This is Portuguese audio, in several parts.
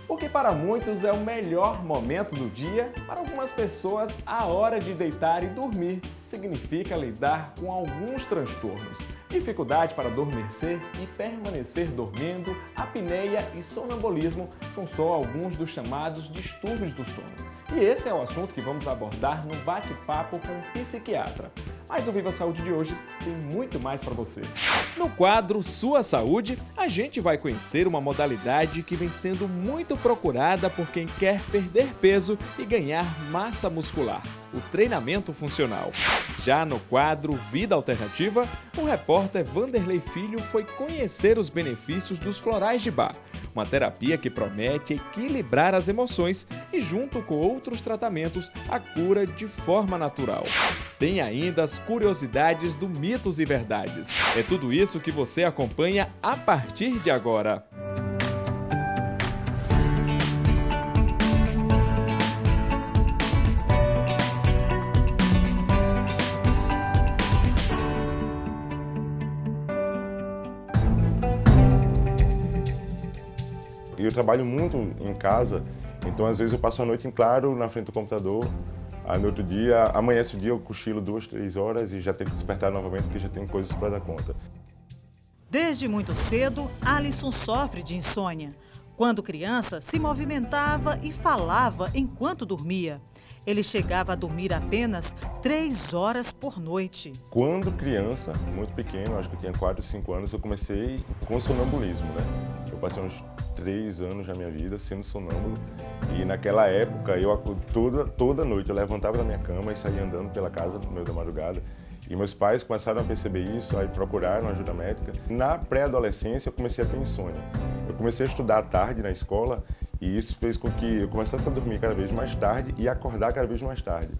O que para muitos é o melhor momento do dia, para algumas pessoas a hora de deitar e dormir significa lidar com alguns transtornos. Dificuldade para adormecer e permanecer dormindo, apneia e sonambulismo são só alguns dos chamados distúrbios do sono. E esse é o assunto que vamos abordar no bate-papo com o psiquiatra. Mas o Viva Saúde de hoje tem muito mais para você. No quadro Sua Saúde, a gente vai conhecer uma modalidade que vem sendo muito procurada por quem quer perder peso e ganhar massa muscular, o treinamento funcional. Já no quadro Vida Alternativa, o repórter Vanderlei Filho foi conhecer os benefícios dos florais de Bach, uma terapia que promete equilibrar as emoções e, junto com outros tratamentos, a cura de forma natural. Tem ainda as curiosidades do Mitos e Verdades. É tudo isso que você acompanha a partir de agora. Eu trabalho muito em casa, então às vezes eu passo a noite em claro na frente do computador. Aí no outro dia, amanhece o dia, eu cochilo 2, 3 horas e já tenho que despertar novamente porque já tenho coisas para dar conta. Desde muito cedo, Alisson sofre de insônia. Quando criança, se movimentava e falava enquanto dormia. Ele chegava a dormir apenas 3 horas por noite. Quando criança, muito pequeno, acho que eu tinha 4, 5 anos, eu comecei com sonambulismo, né? Eu passei uns 3 anos da minha vida sendo sonâmbulo e naquela época eu toda noite eu levantava da minha cama e saía andando pela casa no meio da madrugada. E meus pais começaram a perceber isso, aí procuraram ajuda médica. Na pré-adolescência eu comecei a ter insônia. Eu comecei a estudar à tarde na escola e isso fez com que eu começasse a dormir cada vez mais tarde e acordar cada vez mais tarde.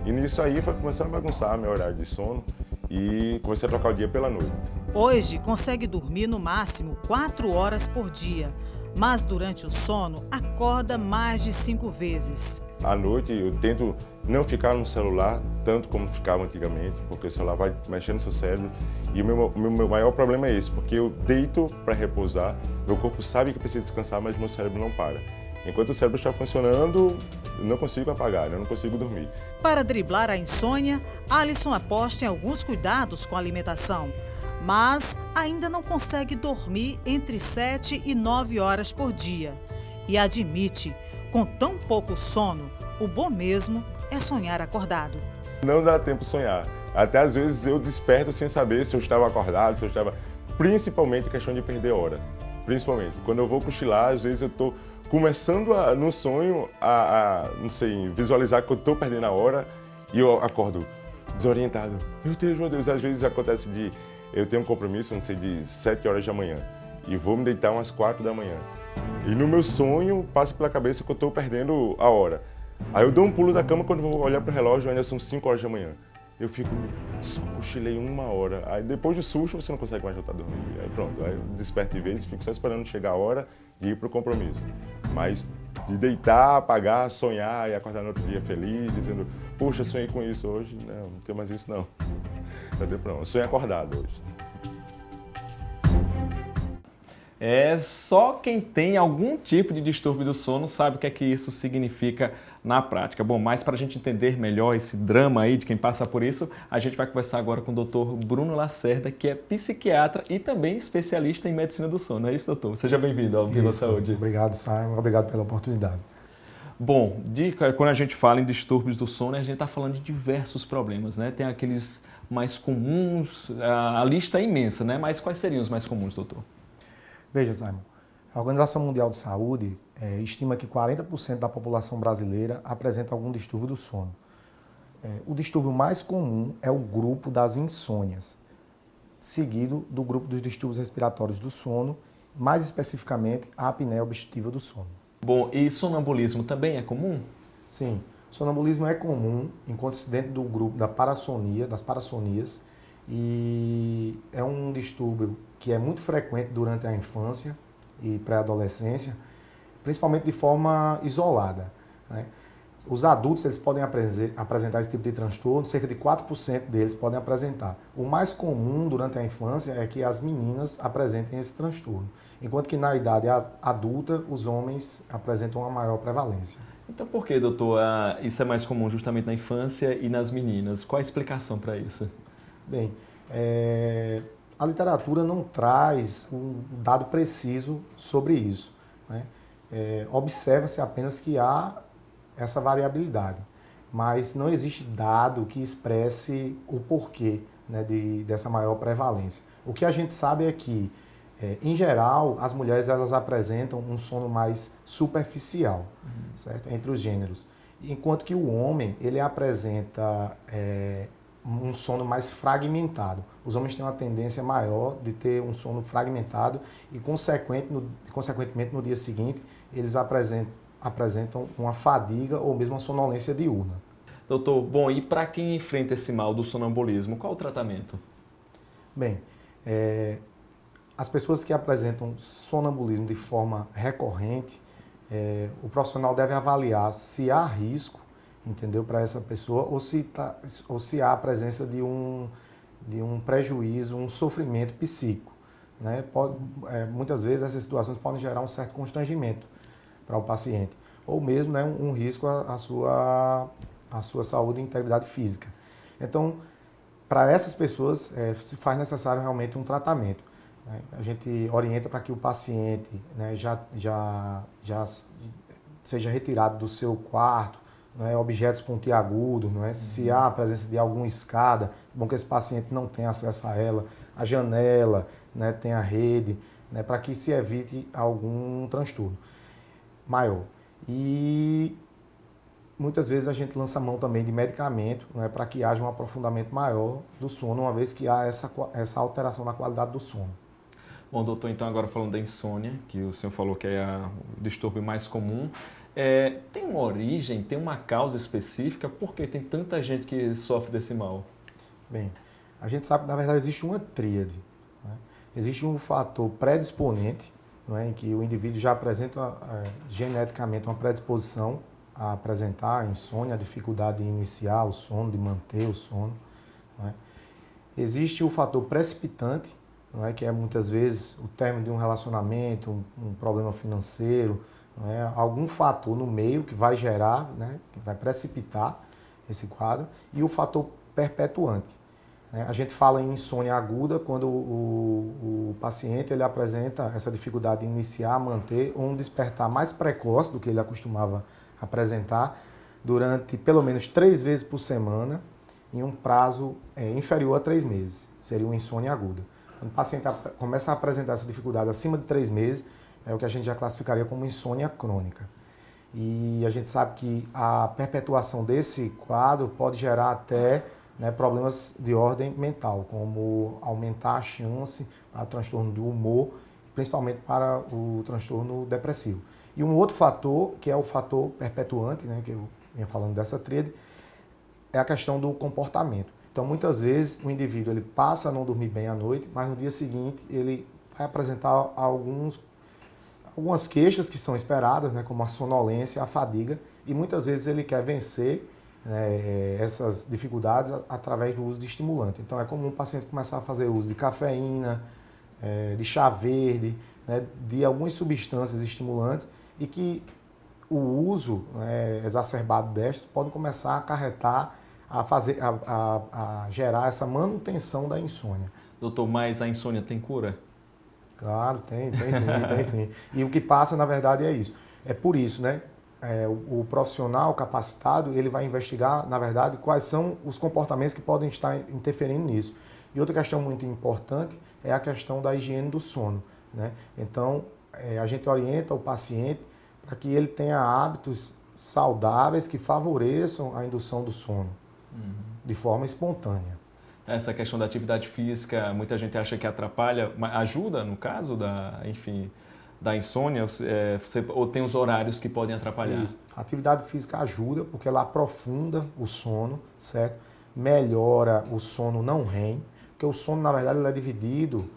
E nisso aí foi começando a bagunçar meu horário de sono e comecei a trocar o dia pela noite. Hoje consegue dormir no máximo 4 horas por dia, mas durante o sono acorda mais de 5 vezes. À noite eu tento não ficar no celular tanto como ficava antigamente, porque o celular vai mexendo no seu cérebro. E o meu maior problema é esse, porque eu deito para repousar, meu corpo sabe que precisa descansar, mas meu cérebro não para. Enquanto o cérebro está funcionando, eu não consigo apagar, eu não consigo dormir. Para driblar a insônia, Alisson aposta em alguns cuidados com a alimentação, mas ainda não consegue dormir entre 7 e 9 horas por dia. E admite, com tão pouco sono, o bom mesmo é sonhar acordado. Não dá tempo de sonhar. Até às vezes eu desperto sem saber se eu estava acordado, se eu estava... Principalmente questão de perder hora. Principalmente. Quando eu vou cochilar, às vezes eu estou começando no sonho não sei, visualizar que eu estou perdendo a hora e eu acordo desorientado. Meu Deus, às vezes acontece de... Eu tenho um compromisso, não sei, de 7 horas da manhã e vou me deitar umas 4 da manhã. E no meu sonho passa pela cabeça que eu estou perdendo a hora. Aí eu dou um pulo da cama quando vou olhar para o relógio, ainda são 5 horas da manhã. Eu fico, só cochilei 1 hora. Aí depois do susto você não consegue mais voltar a dormir. Aí pronto, aí eu desperto de vez e fico só esperando chegar a hora de ir para o compromisso. Mas de deitar, apagar, sonhar e acordar no outro dia feliz, dizendo, puxa, sonhei com isso hoje. Não tem mais isso não. Não tem problema, eu sonhei acordado hoje. É só quem tem algum tipo de distúrbio do sono sabe o que é que isso significa na prática. Bom, mas para a gente entender melhor esse drama aí de quem passa por isso, a gente vai conversar agora com o Dr. Bruno Lacerda, que é psiquiatra e também especialista em medicina do sono. É isso, doutor? Seja bem-vindo ao Viva Saúde. Obrigado, Simon. Obrigado pela oportunidade. Bom, quando a gente fala em distúrbios do sono, a gente está falando de diversos problemas, né? Tem aqueles mais comuns, a lista é imensa, né? Mas quais seriam os mais comuns, doutor? Veja, Simon, a Organização Mundial de Saúde estima que 40% da população brasileira apresenta algum distúrbio do sono. O distúrbio mais comum é o grupo das insônias, seguido do grupo dos distúrbios respiratórios do sono, mais especificamente a apneia obstrutiva do sono. Bom, e sonambulismo também é comum? Sim, sonambulismo é comum, encontra-se dentro do grupo da parassonia, das parassonias, e é um distúrbio que é muito frequente durante a infância e pré-adolescência, principalmente de forma isolada, né? Os adultos eles podem apresentar esse tipo de transtorno, cerca de 4% deles podem apresentar. O mais comum durante a infância é que as meninas apresentem esse transtorno, enquanto que na idade adulta os homens apresentam uma maior prevalência. Então por que, doutor, isso é mais comum justamente na infância e nas meninas? Qual a explicação para isso? Bem, a literatura não traz um dado preciso sobre isso, né? Observa-se apenas que há essa variabilidade, mas não existe dado que expresse o porquê, né, dessa maior prevalência. O que a gente sabe é que, em geral, as mulheres elas apresentam um sono mais superficial, certo? Entre os gêneros, enquanto que o homem ele apresenta um sono mais fragmentado. Os homens têm uma tendência maior de ter um sono fragmentado e, consequentemente, no dia seguinte, eles apresentam uma fadiga ou mesmo uma sonolência diurna. Doutor, bom, e para quem enfrenta esse mal do sonambulismo, qual o tratamento? Bem, as pessoas que apresentam sonambulismo de forma recorrente, o profissional deve avaliar se há risco, entendeu, para essa pessoa, ou se há a presença de um prejuízo, um sofrimento psíquico, né? Muitas vezes essas situações podem gerar um certo constrangimento para o paciente, ou mesmo, né, um risco à sua saúde e integridade física. Então, para essas pessoas, se faz necessário realmente um tratamento, né? A gente orienta para que o paciente, né, já seja retirado do seu quarto, né, objetos pontiagudos, não é? Se há a presença de alguma escada, é bom que esse paciente não tenha acesso a ela, a janela, né, tenha a rede, né, para que se evite algum transtorno maior. E muitas vezes a gente lança mão também de medicamento, né, para que haja um aprofundamento maior do sono, uma vez que há essa alteração na qualidade do sono. Bom, doutor, então agora falando da insônia, que o senhor falou que é o distúrbio mais comum, tem uma origem, tem uma causa específica? Por que tem tanta gente que sofre desse mal? Bem, a gente sabe que na verdade existe uma tríade, né? Existe um fator predisponente, não é, em que o indivíduo já apresenta geneticamente uma predisposição a apresentar a insônia, a dificuldade de iniciar o sono, de manter o sono, não é? Existe o fator precipitante, não é, que é muitas vezes o término de um relacionamento, um problema financeiro, não é, algum fator no meio que vai gerar, né, que vai precipitar esse quadro, e o fator perpetuante. A gente fala em insônia aguda quando o paciente ele apresenta essa dificuldade de iniciar, manter um despertar mais precoce do que ele acostumava apresentar durante pelo menos 3 vezes por semana em um prazo inferior a 3 meses. Seria uma insônia aguda. Quando o paciente começa a apresentar essa dificuldade acima de 3 meses, é o que a gente já classificaria como insônia crônica. E a gente sabe que a perpetuação desse quadro pode gerar até, né, problemas de ordem mental, como aumentar a chance para transtorno do humor, principalmente para o transtorno depressivo. E um outro fator, que é o fator perpetuante, né, que eu vinha falando dessa tríade, é a questão do comportamento. Então, muitas vezes, o indivíduo ele passa a não dormir bem à noite, mas no dia seguinte ele vai apresentar algumas queixas que são esperadas, né, como a sonolência, a fadiga, e muitas vezes ele quer vencer, né, essas dificuldades através do uso de estimulante. Então é comum o paciente começar a fazer uso de cafeína, de chá verde, né, de algumas substâncias estimulantes, e que o uso, né, exacerbado destas pode começar a acarretar, a gerar essa manutenção da insônia. Doutor, mas a insônia tem cura? Claro, tem sim, tem sim. E o que passa, na verdade, é isso. É por isso, né? O profissional capacitado, ele vai investigar, na verdade, quais são os comportamentos que podem estar interferindo nisso. E outra questão muito importante é a questão da higiene do sono, né? Então, a gente orienta o paciente para que ele tenha hábitos saudáveis que favoreçam a indução do sono, de forma espontânea. Essa questão da atividade física, muita gente acha que atrapalha, mas ajuda no caso da insônia, ou tem os horários que podem atrapalhar? Isso. A atividade física ajuda porque ela aprofunda o sono, certo? Melhora o sono não REM, porque o sono, na verdade, ele é dividido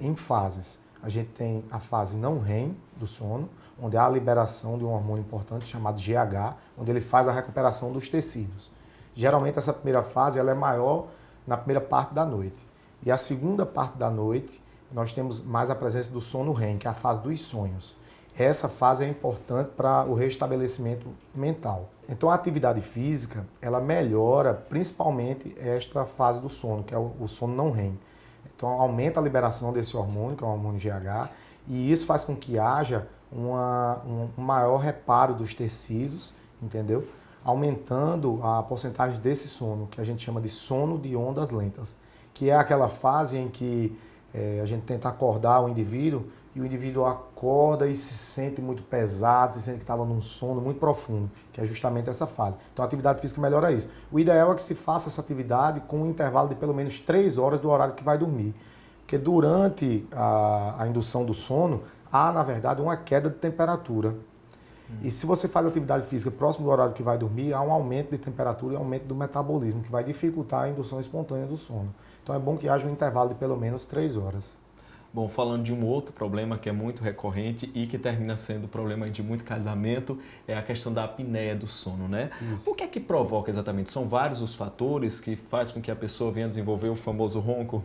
em fases. A gente tem a fase não REM do sono, onde há a liberação de um hormônio importante chamado GH, onde ele faz a recuperação dos tecidos. Geralmente essa primeira fase ela é maior na primeira parte da noite. E a segunda parte da noite, nós temos mais a presença do sono REM, que é a fase dos sonhos. Essa fase é importante para o restabelecimento mental. Então a atividade física, ela melhora principalmente esta fase do sono, que é o sono não REM. Então aumenta a liberação desse hormônio, que é o hormônio GH, e isso faz com que haja um maior reparo dos tecidos, entendeu? Aumentando a porcentagem desse sono, que a gente chama de sono de ondas lentas, que é aquela fase em que a gente tenta acordar o indivíduo e o indivíduo acorda e se sente muito pesado, se sente que estava num sono muito profundo, que é justamente essa fase. Então a atividade física melhora isso. O ideal é que se faça essa atividade com um intervalo de pelo menos 3 horas do horário que vai dormir. Porque durante a indução do sono, há, na verdade, uma queda de temperatura. E se você faz atividade física próximo do horário que vai dormir, há um aumento de temperatura e aumento do metabolismo, que vai dificultar a indução espontânea do sono. Então é bom que haja um intervalo de pelo menos 3 horas. Bom, falando de um outro problema que é muito recorrente e que termina sendo problema de muito casamento, é a questão da apneia do sono, né? Isso. O que é que provoca exatamente? São vários os fatores que faz com que a pessoa venha desenvolver o famoso ronco?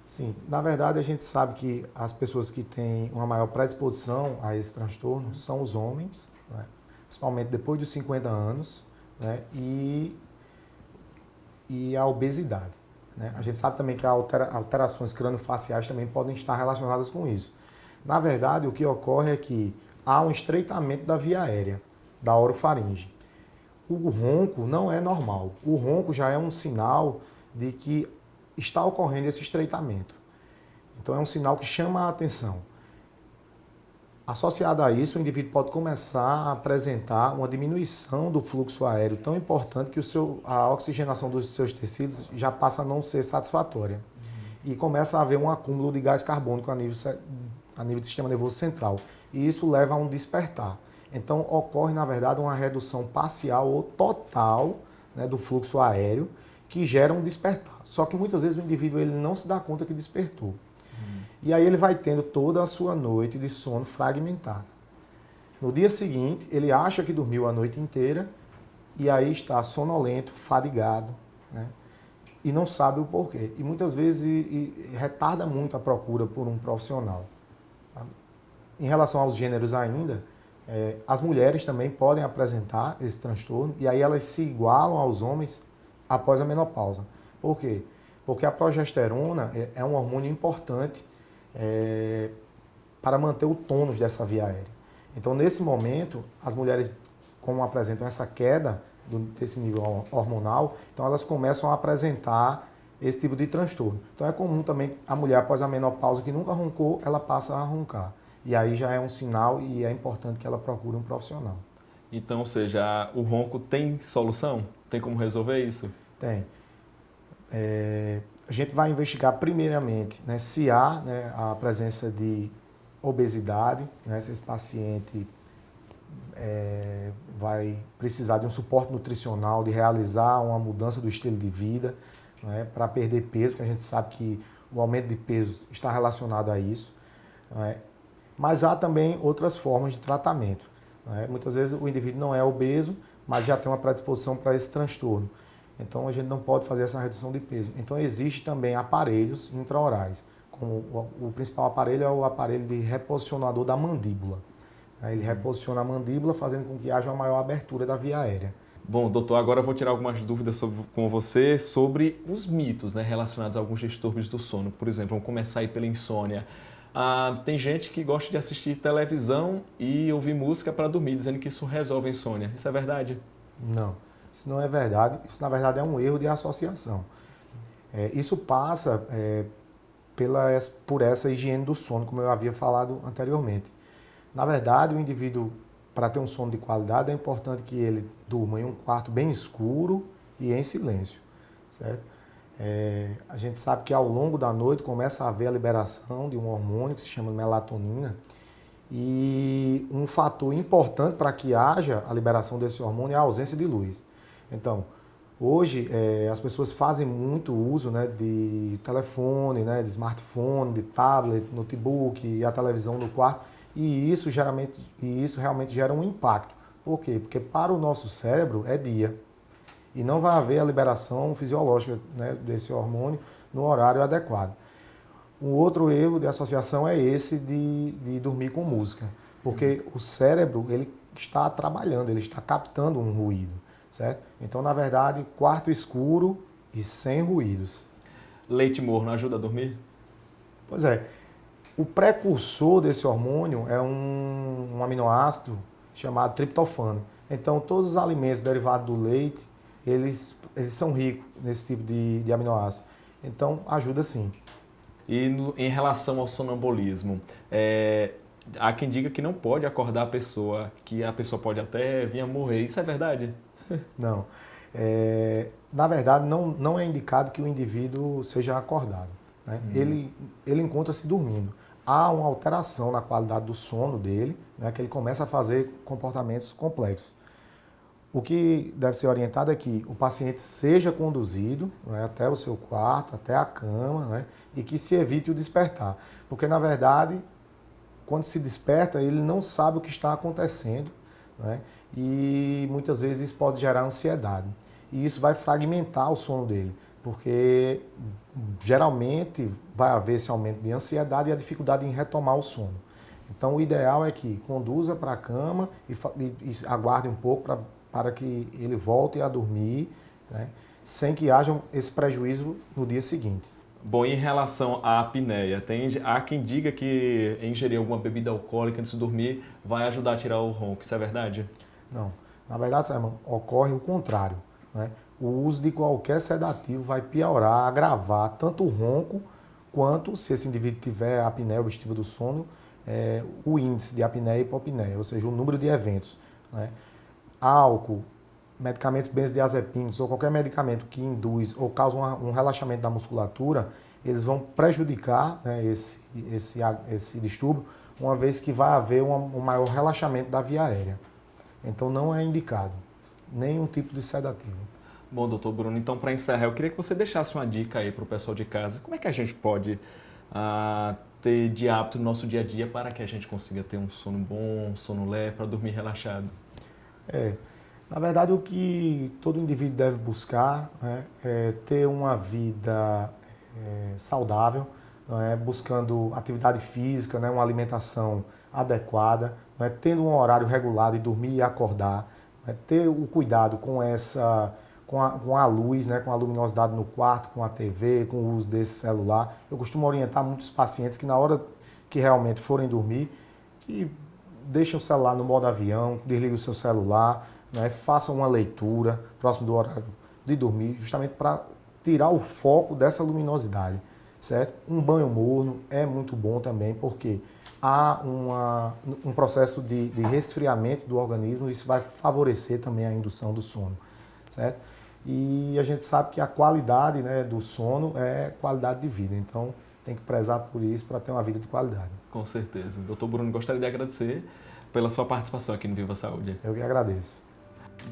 Sim, na verdade a gente sabe que as pessoas que têm uma maior predisposição a esse transtorno são os homens, né? Principalmente depois dos 50 anos, né? E a obesidade, né? A gente sabe também que alterações craniofaciais também podem estar relacionadas com isso. Na verdade, o que ocorre é que há um estreitamento da via aérea, da orofaringe. O ronco não é normal. O ronco já é um sinal de que está ocorrendo esse estreitamento. Então é um sinal que chama a atenção. Associado a isso, o indivíduo pode começar a apresentar uma diminuição do fluxo aéreo tão importante que a oxigenação dos seus tecidos já passa a não ser satisfatória. E começa a haver um acúmulo de gás carbônico a nível do sistema nervoso central. E isso leva a um despertar. Então ocorre, na verdade, uma redução parcial ou total, né, do fluxo aéreo, que gera um despertar. Só que muitas vezes o indivíduo ele não se dá conta que despertou. E aí ele vai tendo toda a sua noite de sono fragmentada. No dia seguinte, ele acha que dormiu a noite inteira e aí está sonolento, fadigado, né? E não sabe o porquê. E muitas vezes retarda muito a procura por um profissional. Tá? Em relação aos gêneros ainda, as mulheres também podem apresentar esse transtorno e aí elas se igualam aos homens após a menopausa. Por quê? Porque a progesterona é um hormônio importante para manter o tônus dessa via aérea. Então, nesse momento, as mulheres, como apresentam essa queda desse nível hormonal, então elas começam a apresentar esse tipo de transtorno. Então, é comum também a mulher, após a menopausa, que nunca roncou, ela passa a roncar. E aí já é um sinal e é importante que ela procure um profissional. Então, ou seja, o ronco tem solução? Tem como resolver isso? Tem. A gente vai investigar primeiramente, né, se há, né, a presença de obesidade, né, se esse paciente vai precisar de um suporte nutricional, de realizar uma mudança do estilo de vida, né, para perder peso, porque a gente sabe que o aumento de peso está relacionado a isso. Né, mas há também outras formas de tratamento. Né, muitas vezes o indivíduo não é obeso, mas já tem uma predisposição para esse transtorno. Então, a gente não pode fazer essa redução de peso. Então, existe também aparelhos intraorais. Como o principal aparelho é o aparelho de reposicionador da mandíbula. Ele reposiciona a mandíbula, fazendo com que haja uma maior abertura da via aérea. Bom, doutor, agora eu vou tirar algumas dúvidas com você sobre os mitos, né, relacionados a alguns distúrbios do sono. Por exemplo, vamos começar aí pela insônia. Tem gente que gosta de assistir televisão e ouvir música para dormir, dizendo que isso resolve a insônia. Isso é verdade? Não. Isso não é verdade, isso na verdade é um erro de associação. Isso passa por essa higiene do sono, como eu havia falado anteriormente. Na verdade, o indivíduo, para ter um sono de qualidade, é importante que ele durma em um quarto bem escuro e em silêncio, certo? A gente sabe que ao longo da noite começa a haver a liberação de um hormônio que se chama melatonina, e um fator importante para que haja a liberação desse hormônio é a ausência de luz. Então, hoje as pessoas fazem muito uso, né, de telefone, né, de smartphone, de tablet, notebook e a televisão no quarto, E isso realmente gera um impacto. Por quê? Porque para o nosso cérebro é dia. E não vai haver a liberação fisiológica, né, desse hormônio no horário adequado. Um outro erro de associação é esse de dormir com música. Porque o cérebro ele está trabalhando, ele está captando um ruído, certo? Então, na verdade, quarto escuro e sem ruídos. Leite morno ajuda a dormir? Pois é. O precursor desse hormônio é um aminoácido chamado triptofano. Então, todos os alimentos derivados do leite, eles são ricos nesse tipo de aminoácido. Então, ajuda sim. E em relação ao sonambulismo, há quem diga que não pode acordar a pessoa, que a pessoa pode até vir a morrer. Isso é verdade? Não. Na verdade, não é indicado que o indivíduo seja acordado, né? Ele encontra-se dormindo. Há uma alteração na qualidade do sono dele, né, que ele começa a fazer comportamentos complexos. O que deve ser orientado é que o paciente seja conduzido, né, até o seu quarto, até a cama, né, e que se evite o despertar. Porque, na verdade, quando se desperta, ele não sabe o que está acontecendo, né, e muitas vezes isso pode gerar ansiedade. E isso vai fragmentar o sono dele, porque geralmente vai haver esse aumento de ansiedade e a dificuldade em retomar o sono. Então, o ideal é que conduza para a cama e aguarde um pouco para que ele volte a dormir, né, sem que haja esse prejuízo no dia seguinte. Bom, em relação à apneia, há quem diga que ingerir alguma bebida alcoólica antes de dormir vai ajudar a tirar o ronco. Isso é verdade? Não. Na verdade, Simon, ocorre o contrário, né? O uso de qualquer sedativo vai piorar, agravar tanto o ronco quanto, se esse indivíduo tiver apneia obstrutiva do sono, o índice de apneia e hipopneia, ou seja, o número de eventos, né? Álcool, medicamentos benzodiazepínicos ou qualquer medicamento que induz ou causa um relaxamento da musculatura, eles vão prejudicar, né, esse distúrbio, uma vez que vai haver um maior relaxamento da via aérea. Então não é indicado nenhum tipo de sedativo. Bom, doutor Bruno, então para encerrar, eu queria que você deixasse uma dica aí para o pessoal de casa. Como é que a gente pode ter de hábito no nosso dia a dia para que a gente consiga ter um sono bom, um sono leve, para dormir relaxado? Na verdade, o que todo indivíduo deve buscar, né, é ter uma vida saudável, né, buscando atividade física, né, uma alimentação adequada, né, tendo um horário regular de dormir e acordar, né, ter o cuidado com a luz, né, com a luminosidade no quarto, com a TV, com o uso desse celular. Eu costumo orientar muitos pacientes que na hora que realmente forem dormir, que deixem o celular no modo avião, desliguem o seu celular, né, façam uma leitura próximo do horário de dormir, justamente para tirar o foco dessa luminosidade, certo? Um banho morno é muito bom também, porque há um processo de resfriamento do organismo, isso vai favorecer também a indução do sono, certo? E a gente sabe que a qualidade, né, do sono é qualidade de vida, então tem que prezar por isso para ter uma vida de qualidade. Com certeza. Doutor Bruno, gostaria de agradecer pela sua participação aqui no Viva Saúde. Eu que agradeço.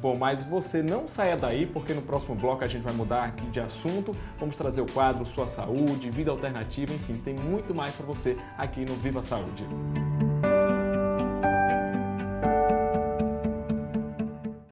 Bom, mas você não saia daí, porque no próximo bloco a gente vai mudar aqui de assunto. Vamos trazer o quadro Sua Saúde, Vida Alternativa, enfim, tem muito mais para você aqui no Viva Saúde.